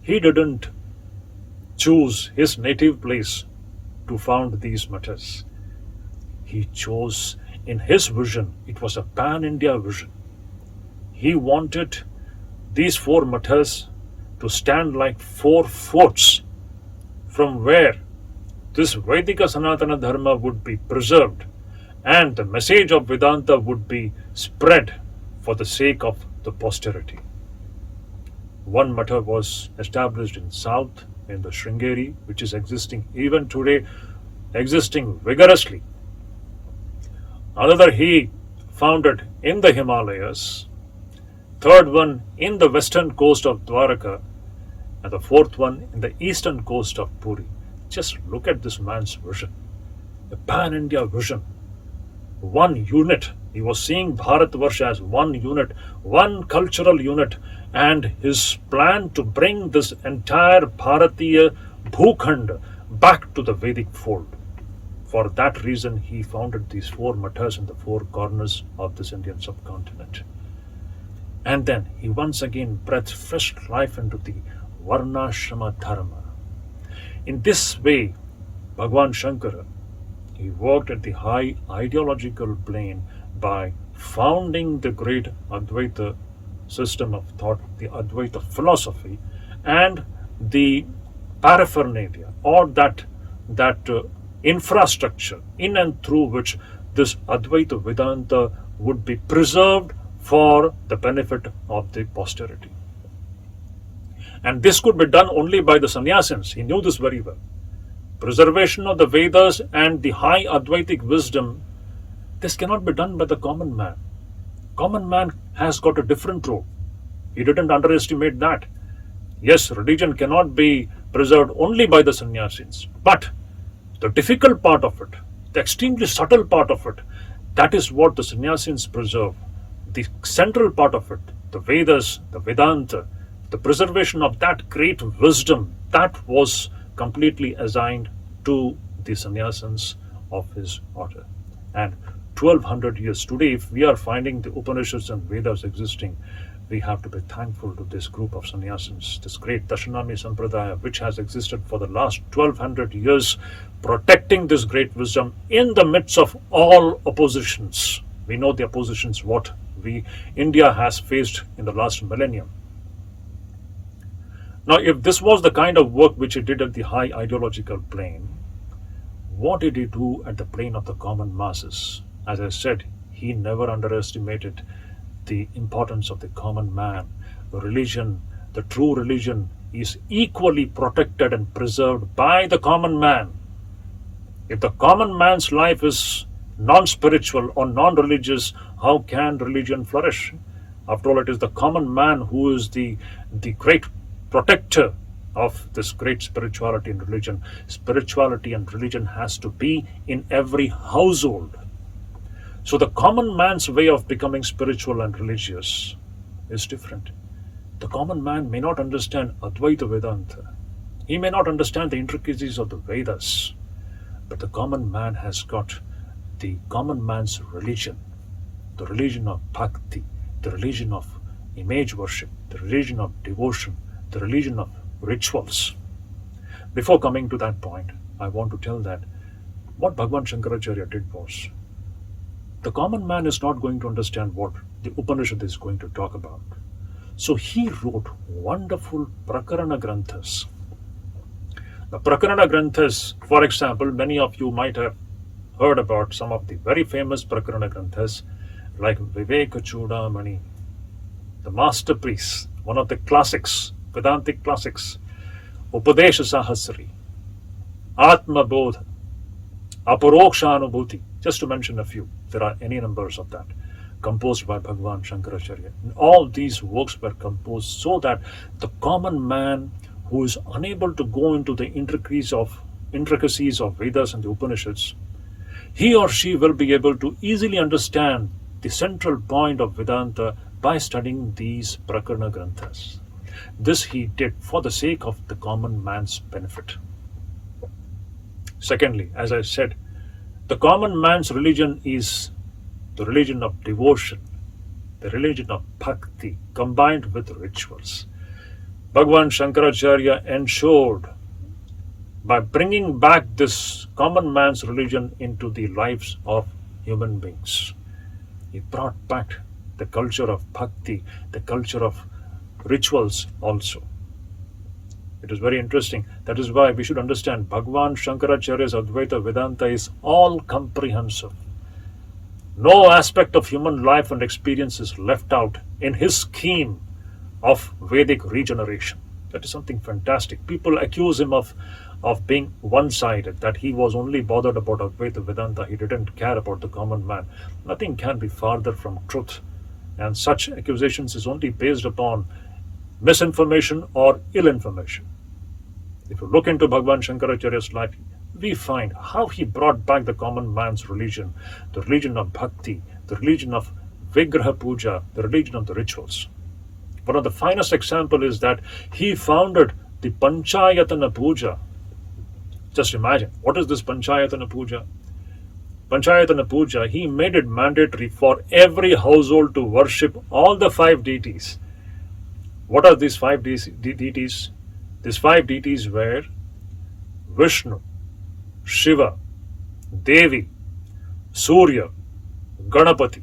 He didn't choose his native place to found these mathas. He chose, in his vision, it was a pan-India vision. He wanted these 4 mathas to stand like 4 forts from where this Vedika Sanatana Dharma would be preserved and the message of Vedanta would be spread for the sake of the posterity. One matha was established in South, in the Sringeri, which is existing even today, existing vigorously. Another he founded in the Himalayas, 3rd one in the western coast of Dwaraka, and the 4th one in the eastern coast of Puri. Just look at this man's vision, a pan-India vision, one unit. He was seeing Bharatvarsha as one unit, one cultural unit, and his plan to bring this entire Bharatiya Bhukhand back to the Vedic fold. For that reason, he founded these 4 mathas in the 4 corners of this Indian subcontinent. And then he once again breathed fresh life into the Varnashrama Dharma. In this way, Bhagavan Shankara, he worked at the high ideological plane by founding the great Advaita system of thought, the Advaita philosophy, and the paraphernalia, or that infrastructure in and through which this Advaita Vedanta would be preserved for the benefit of the posterity. And this could be done only by the sannyasins. He knew this very well. Preservation of the Vedas and the high Advaitic wisdom, this cannot be done by the common man. Common man has got a different role. He didn't underestimate that. Yes, religion cannot be preserved only by the sannyasins, but the difficult part of it, the extremely subtle part of it, that is what the sannyasins preserve. The central part of it, the Vedas, the Vedanta, the preservation of that great wisdom, that was completely assigned to the sannyasins of his order. And 1200 years today, if we are finding the Upanishads and Vedas existing, we have to be thankful to this group of sannyasins, this great Dashanami Sampradaya, which has existed for the last 1200 years, protecting this great wisdom in the midst of all oppositions. We know the oppositions what India has faced in the last millennium. Now, if this was the kind of work which he did at the high ideological plane, what did he do at the plane of the common masses? As I said, he never underestimated the importance of the common man. The religion, the true religion, is equally protected and preserved by the common man. If the common man's life is non-spiritual or non-religious, how can religion flourish? After all, it is the common man who is the great protector of this great spirituality and religion. Spirituality and religion has to be in every household. So the common man's way of becoming spiritual and religious is different. The common man may not understand Advaita Vedanta. He may not understand the intricacies of the Vedas. But the common man has got the common man's religion, the religion of bhakti, the religion of image worship, the religion of devotion, the religion of rituals. Before coming to that point, I want to tell that what Bhagavan Shankaracharya did was, the common man is not going to understand what the Upanishad is going to talk about. So he wrote wonderful Prakarana Granthas. The Prakarana Granthas, for example, many of you might have heard about some of the very famous Prakarana Granthas like Viveka Chudamani, the masterpiece, one of the classics, Vedantic classics, Upadesha Sahasri, Atma Bodha, Aparokshanubhuti, just to mention a few. There are any numbers of that, composed by Bhagavan Shankaracharya. And all these works were composed so that the common man who is unable to go into the intricacies of Vedas and the Upanishads, he or she will be able to easily understand the central point of Vedanta by studying these Prakarana Granthas. This he did for the sake of the common man's benefit. Secondly, as I said, the common man's religion is the religion of devotion, the religion of bhakti combined with rituals. Bhagavan Shankaracharya ensured by bringing back this common man's religion into the lives of human beings. He brought back the culture of bhakti, the culture of rituals also. It is very interesting. That is why we should understand Bhagavan Shankaracharya's Advaita Vedanta is all comprehensive. No aspect of human life and experience is left out in his scheme of Vedic regeneration. That is something fantastic. People accuse him of being one-sided, that he was only bothered about Advaita Vedanta, he didn't care about the common man. Nothing can be farther from truth. And such accusations is only based upon misinformation or ill information. If you look into Bhagavan Shankaracharya's life, we find how he brought back the common man's religion, the religion of bhakti, the religion of Vigraha Puja, the religion of the rituals. One of the finest example is that he founded the Panchayatana Puja. Just imagine, what is this Panchayatana Puja? Panchayatana Puja, he made it mandatory for every household to worship all the 5 deities. What are these 5 deities? These 5 deities were Vishnu, Shiva, Devi, Surya, Ganapati.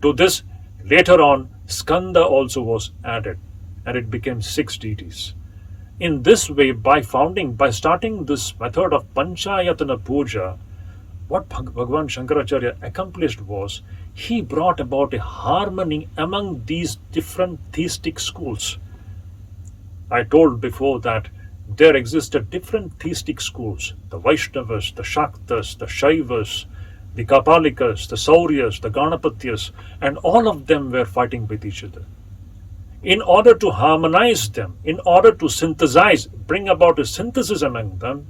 To this, later on, Skanda also was added, and it became 6 deities. In this way, by starting this method of Panchayatana Puja, what Bhagavan Shankaracharya accomplished was, he brought about a harmony among these different theistic schools. I told before that there existed different theistic schools, the Vaishnavas, the Shaktas, the Shaivas, the Kapalikas, the Sauryas, the Ganapatyas, and all of them were fighting with each other. In order to harmonize them, in order to synthesize, bring about a synthesis among them,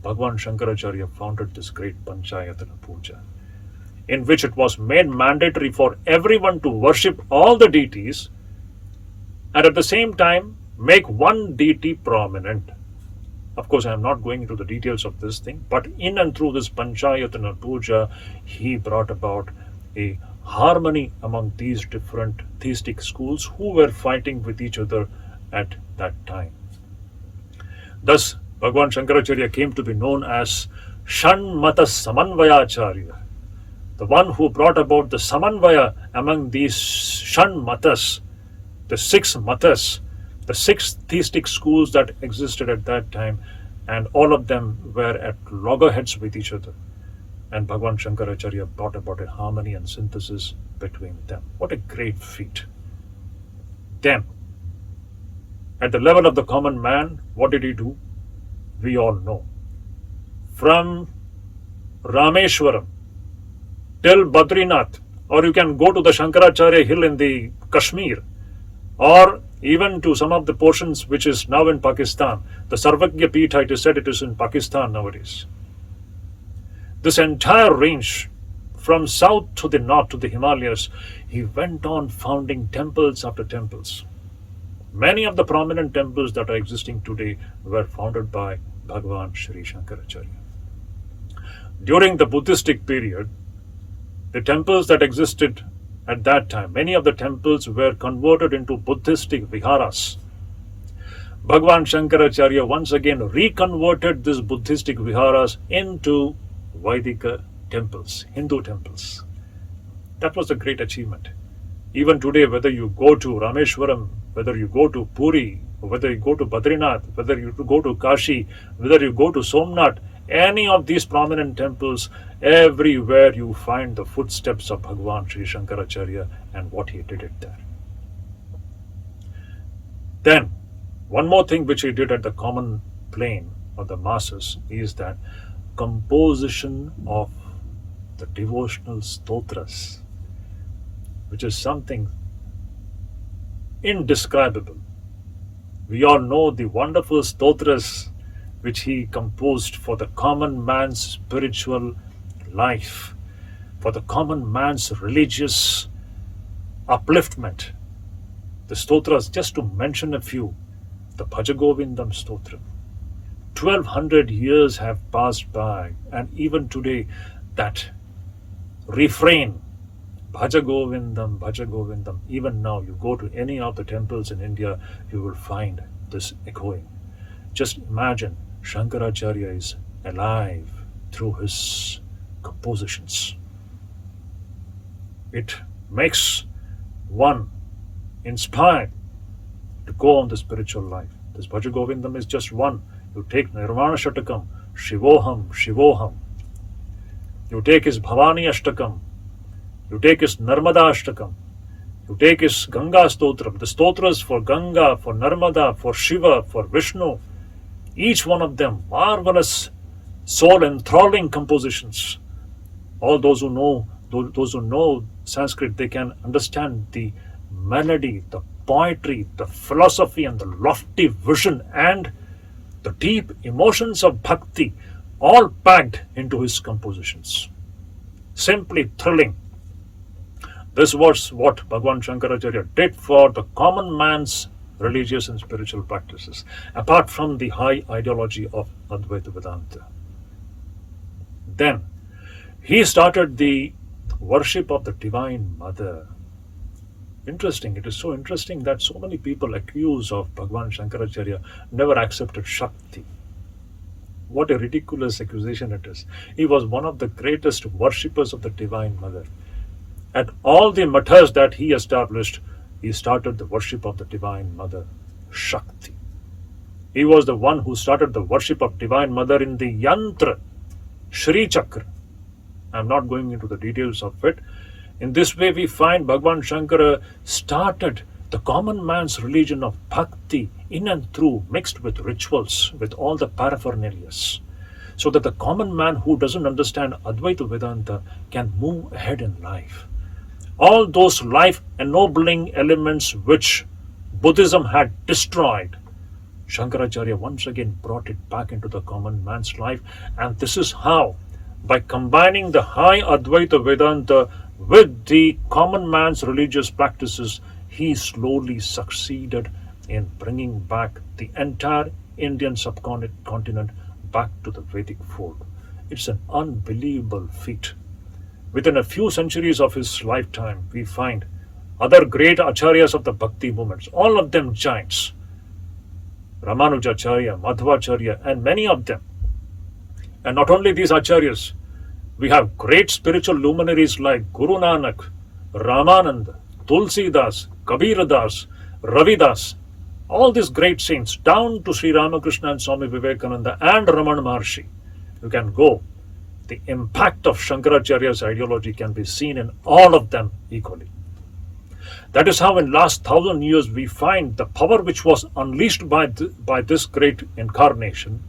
Bhagavan Shankaracharya founded this great Panchayatana Puja, in which it was made mandatory for everyone to worship all the deities and at the same time make one deity prominent. Of course, I am not going into the details of this thing, but in and through this Panchayatana Puja, he brought about a harmony among these different theistic schools who were fighting with each other at that time. Thus, Bhagavan Shankaracharya came to be known as Shanmata Samanvayacharya, the one who brought about the Samanvaya among these Shanmatas, the six matas, the six theistic schools that existed at that time, and all of them were at loggerheads with each other. And Bhagavan Shankaracharya brought about a harmony and synthesis between them. What a great feat. Then, at the level of the common man, what did he do? We all know. From Rameshwaram till Badrinath, or you can go to the Shankaracharya hill in the Kashmir, or even to some of the portions which is now in Pakistan. The Sarvagya Peetha, it is said it is in Pakistan nowadays. This entire range, from south to the north to the Himalayas, he went on founding temples after temples. Many of the prominent temples that are existing today were founded by Bhagavan Sri Shankaracharya. During the Buddhistic period, the temples that existed at that time, many of the temples were converted into Buddhistic viharas. Bhagavan Shankaracharya once again reconverted these Buddhistic viharas into Vaidika temples, Hindu temples. That was a great achievement. Even today, whether you go to Rameshwaram, whether you go to Puri, whether you go to Badrinath, whether you go to Kashi, whether you go to Somnath, any of these prominent temples, everywhere you find the footsteps of Bhagavan Sri Shankaracharya and what he did it there. Then, one more thing which he did at the common plane of the masses is that composition of the devotional stotras, which is something indescribable. We all know the wonderful stotras which he composed for the common man's spiritual life, for the common man's religious upliftment. The stotras, just to mention a few, the Bhajagovindam stotra. 1200 years have passed by, and even today that refrain, Bhajagovindam, Bhajagovindam, even now you go to any of the temples in India, you will find this echoing. Just imagine Shankaracharya is alive through his compositions. It makes one inspired to go on the spiritual life. This Bhajagovindam is just one. You take Nirvana Shatakam, Shivoham, Shivoham. You take his Bhavani Ashtakam. You take his Narmada Ashtakam. You take his Ganga Stotram. The stotras for Ganga, for Narmada, for Shiva, for Vishnu. Each one of them marvelous, soul-enthralling compositions. All those who know Sanskrit, they can understand the melody, the poetry, the philosophy, and the lofty vision and the deep emotions of bhakti, all packed into his compositions. Simply thrilling. This was what Bhagavan Shankaracharya did for the common man's religious and spiritual practices, apart from the high ideology of Advaita Vedanta. Then, he started the worship of the Divine Mother. Interesting, it is so interesting that so many people accuse of Bhagavan Shankaracharya never accepted Shakti. What a ridiculous accusation it is. He was one of the greatest worshippers of the Divine Mother. At all the mathas that he established, he started the worship of the Divine Mother, Shakti. He was the one who started the worship of Divine Mother in the Yantra, Shri Chakra. I am not going into the details of it. In this way, we find Bhagavan Shankara started the common man's religion of bhakti in and through, mixed with rituals, with all the paraphernalias, so that the common man who doesn't understand Advaita Vedanta can move ahead in life. All those life ennobling elements which Buddhism had destroyed, Shankaracharya once again brought it back into the common man's life, and this is how, by combining the high Advaita Vedanta with the common man's religious practices, he slowly succeeded in bringing back the entire Indian subcontinent back to the Vedic fold. It's an unbelievable feat. Within a few centuries of his lifetime, we find other great acharyas of the bhakti movements, all of them giants, Ramanujacharya, Madhvacharya, and many of them. And not only these acharyas, we have great spiritual luminaries like Guru Nanak, Ramananda, Tulsidas, Kabiradas, Ravidas, all these great saints, down to Sri Ramakrishna and Swami Vivekananda and Ramana Maharshi. You can go. The impact of Shankaracharya's ideology can be seen in all of them equally. That is how in last 1,000 years we find the power which was unleashed by this great incarnation.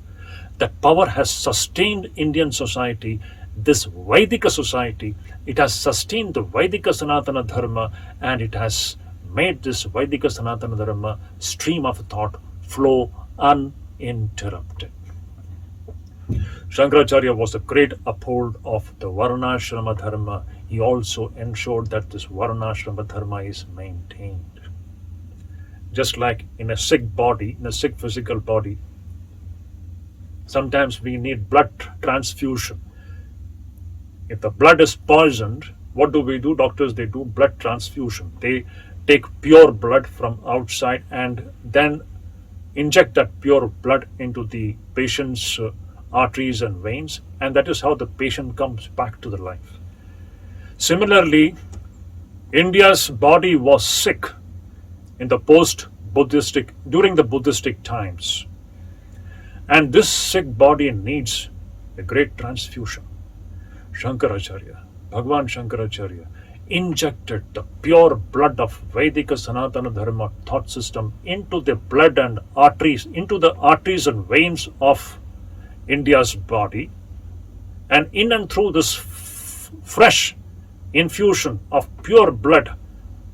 That power has sustained Indian society, this Vedika society. It has sustained the Vedika Sanatana Dharma, and it has made this Vedika Sanatana Dharma stream of thought flow uninterrupted. Shankaracharya was a great uphold of the Varnashrama Dharma. He also ensured that this Varnashrama Dharma is maintained. Just like in a sick body, in a sick physical body, sometimes we need blood transfusion. If the blood is poisoned, what do? Doctors, they do blood transfusion. They take pure blood from outside and then inject that pure blood into the patient's arteries and veins, and that is how the patient comes back to the life. Similarly, India's body was sick in the during the Buddhistic times, and this sick body needs a great transfusion. Shankaracharya, Bhagavan Shankaracharya, injected the pure blood of Vedika Sanatana Dharma thought system into the blood and arteries, into the arteries and veins of India's body, and in and through this fresh infusion of pure blood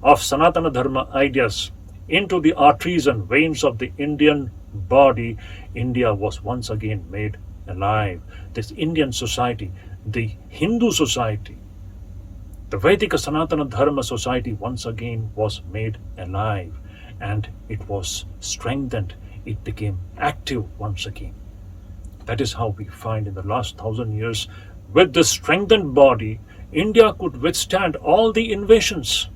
of Sanatana Dharma ideas into the arteries and veins of the Indian body, India was once again made alive. This Indian society, the Hindu society, the Vedika Sanatana Dharma society once again was made alive, and it was strengthened. It became active once again. That is how we find in the last 1,000 years, with this strengthened body, India could withstand all the invasions.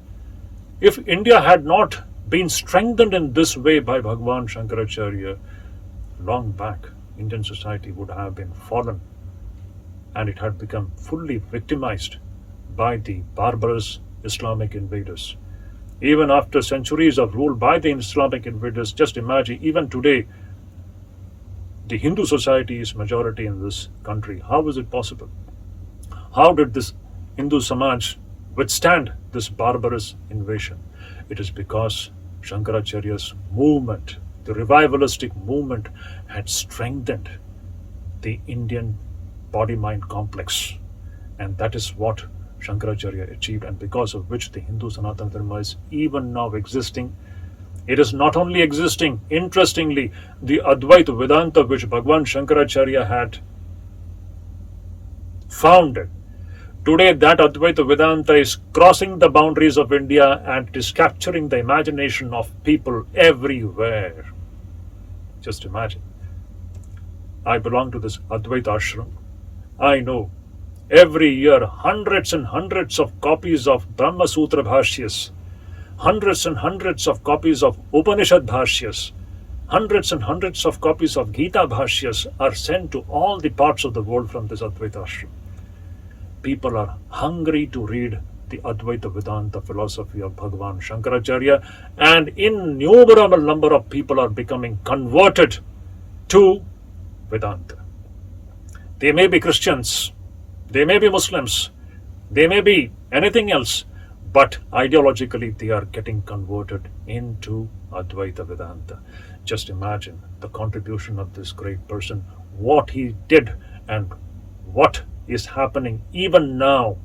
If India had not been strengthened in this way by Bhagavan Shankaracharya, long back, Indian society would have been fallen, and it had become fully victimized by the barbarous Islamic invaders. Even after centuries of rule by the Islamic invaders, just imagine, even today, the Hindu society is majority in this country. How is it possible? How did this Hindu Samaj withstand this barbarous invasion? It is because Shankaracharya's movement, the revivalistic movement, had strengthened the Indian body-mind complex. And that is what Shankaracharya achieved, and because of which the Hindu Sanatana Dharma is even now existing. It is not only existing, interestingly, the Advaita Vedanta which Bhagavan Shankaracharya had founded. Today that Advaita Vedanta is crossing the boundaries of India, and it is capturing the imagination of people everywhere. Just imagine. I belong to this Advaita Ashrama. I know every year hundreds and hundreds of copies of Brahma Sutra Bhashyas, hundreds and hundreds of copies of Upanishad Bhashyas, hundreds and hundreds of copies of Gita Bhashyas are sent to all the parts of the world from this Advaita Ashrama. People are hungry to read the Advaita Vedanta philosophy of Bhagavan Shankaracharya, and innumerable number of people are becoming converted to Vedanta. They may be Christians, they may be Muslims, they may be anything else, but ideologically they are getting converted into Advaita Vedanta. Just imagine the contribution of this great person, what he did, and what is happening even now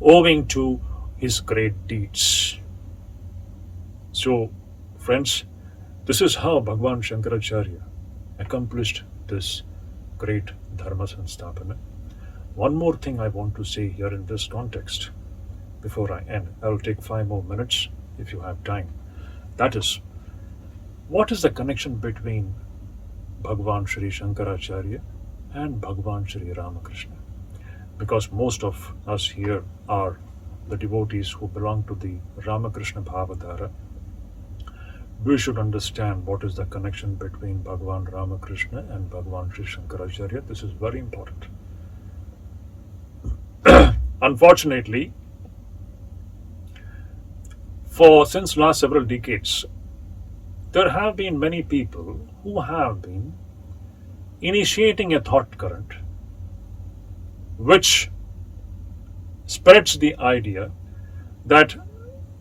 owing to his great deeds. So, friends, this is how Bhagwan Shankaracharya accomplished this great Dharma Sanstapana. One more thing I want to say here in this context before I end. I will take 5 more minutes if you have time. That is, what is the connection between Bhagwan Sri Shankaracharya and Bhagwan Sri Ramakrishna? Because most of us here are the devotees who belong to the Ramakrishna Bhavadhara. We should understand what is the connection between Bhagwan Ramakrishna and Bhagwan Sri Shankaracharya. This is very important. Unfortunately, since last several decades, there have been many people who have been initiating a thought current which spreads the idea that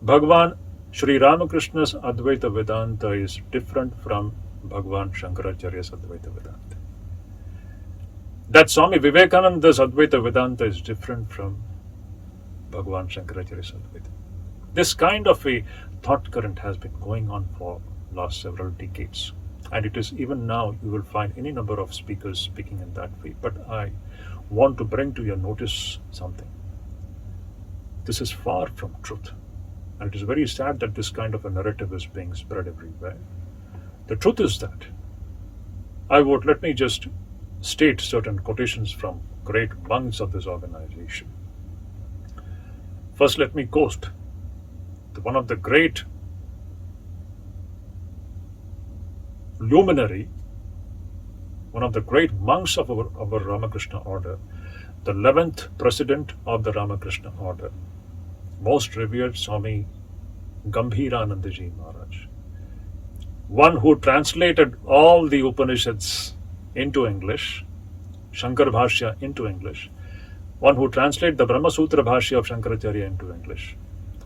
Bhagwan Sri Ramakrishna's Advaita Vedanta is different from Bhagwan Shankaracharya's Advaita Vedanta. That Swami Vivekananda's Advaita Vedanta is different from Bhagwan Shankaracharya's Advaita. This kind of a thought current has been going on for last several decades. And it is even now, you will find any number of speakers speaking in that way. But I want to bring to your notice something. This is far from truth. And it is very sad that this kind of a narrative is being spread everywhere. The truth is that let me just state certain quotations from great monks of this organization. First, let me quote one of the great luminary, one of the great monks of our Ramakrishna order, the 11th president of the Ramakrishna order, most revered Swami Gambhiranandaji Maharaj, one who translated all the Upanishads into English, Shankar Bhashya into English, one who translated the Brahma Sutra Bhashya of Shankaracharya into English,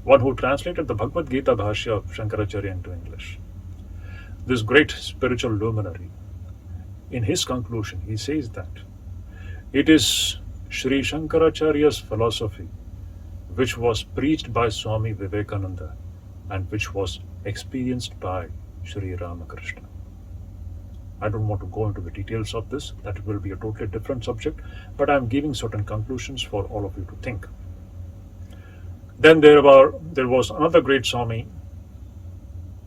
one who translated the Bhagavad Gita Bhashya of Shankaracharya into English. This great spiritual luminary, in his conclusion, he says that it is Sri Shankaracharya's philosophy which was preached by Swami Vivekananda and which was experienced by Sri Ramakrishna. I don't want to go into the details of this, that will be a totally different subject, but I am giving certain conclusions for all of you to think. Then there was another great Swami,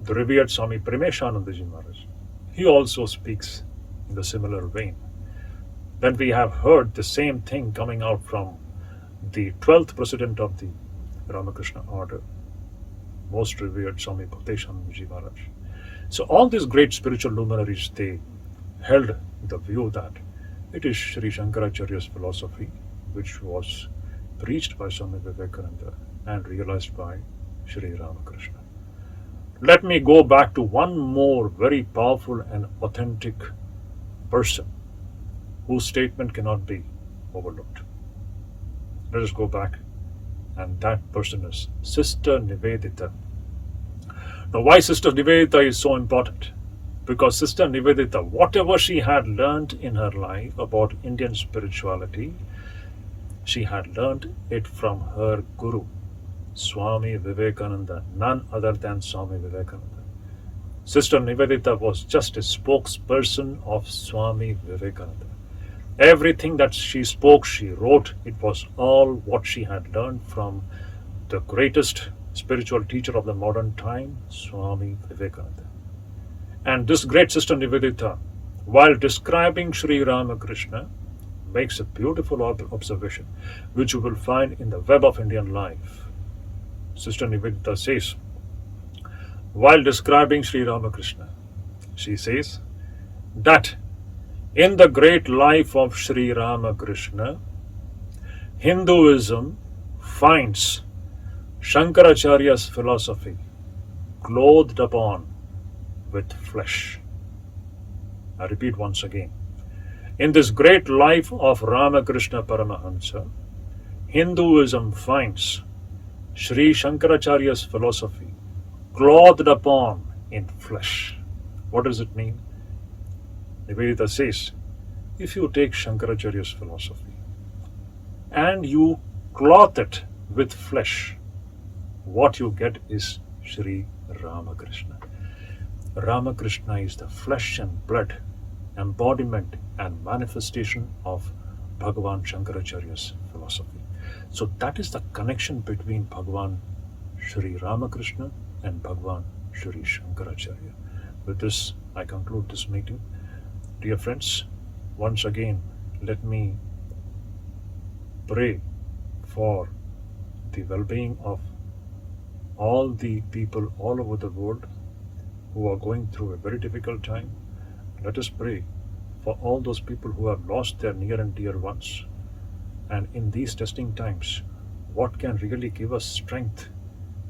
the revered Swami Premeshanandaji Maharaj. He also speaks in the similar vein. Then we have heard the same thing coming out from the 12th president of the Ramakrishna order, most revered Swami Bhakteshanandaji Maharaj. So all these great spiritual luminaries, they held the view that it is Sri Shankaracharya's philosophy which was preached by Swami Vivekananda and realized by Sri Ramakrishna. Let me go back to one more very powerful and authentic person whose statement cannot be overlooked. Let us go back, and that person is Sister Nivedita. Now, why Sister Nivedita is so important? Because Sister Nivedita, whatever she had learned in her life about Indian spirituality, she had learned it from her Guru, Swami Vivekananda, none other than Swami Vivekananda. Sister Nivedita was just a spokesperson of Swami Vivekananda. Everything that she spoke, she wrote, it was all what she had learned from the greatest spiritual teacher of the modern time, Swami Vivekananda. And this great Sister Nivedita, while describing Sri Ramakrishna, makes a beautiful observation, which you will find in the Web of Indian Life. Sister Nivedita says, while describing Sri Ramakrishna, she says that in the great life of Sri Ramakrishna, Hinduism finds Shankaracharya's philosophy clothed upon with flesh. I repeat once again. In this great life of Ramakrishna Paramahansa, Hinduism finds Sri Shankaracharya's philosophy clothed upon in flesh. What does it mean? Nivedita says, if you take Shankaracharya's philosophy and you cloth it with flesh, what you get is Sri Ramakrishna. Ramakrishna is the flesh and blood embodiment and manifestation of Bhagavan Shankaracharya's philosophy. So that is the connection between Bhagavan Sri Ramakrishna and Bhagavan Sri Shankaracharya. With this, I conclude this meeting. Dear friends, once again, let me pray for the well-being of all the people all over the world who are going through a very difficult time. Let us pray for all those people who have lost their near and dear ones. And in these testing times, what can really give us strength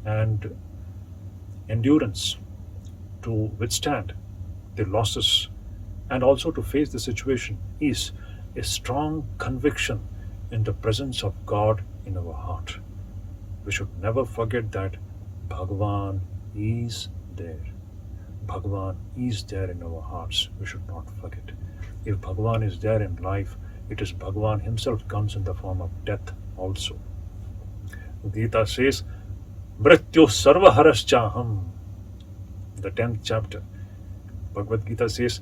and endurance to withstand the losses and also to face the situation is a strong conviction in the presence of God in our heart. We should never forget that Bhagavan is there. Bhagavan is there in our hearts. We should not forget. If Bhagavan is there in life, it is Bhagavan himself comes in the form of death also. Gita says, Mrityu sarvaharashchaham. The 10th chapter. Bhagavad Gita says,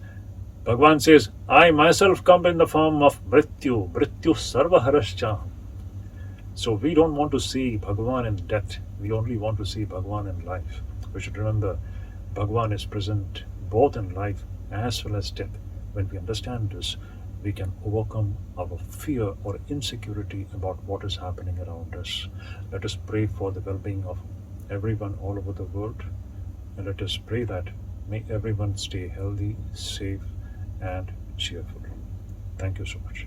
Bhagavan says, I myself come in the form of Mrityu sarvaharashchaham. So we don't want to see Bhagavan in death. We only want to see Bhagavan in life. We should remember Bhagavan is present both in life as well as death. When we understand this, we can overcome our fear or insecurity about what is happening around us. Let us pray for the well-being of everyone all over the world. And let us pray that may everyone stay healthy, safe, and cheerful. Thank you so much.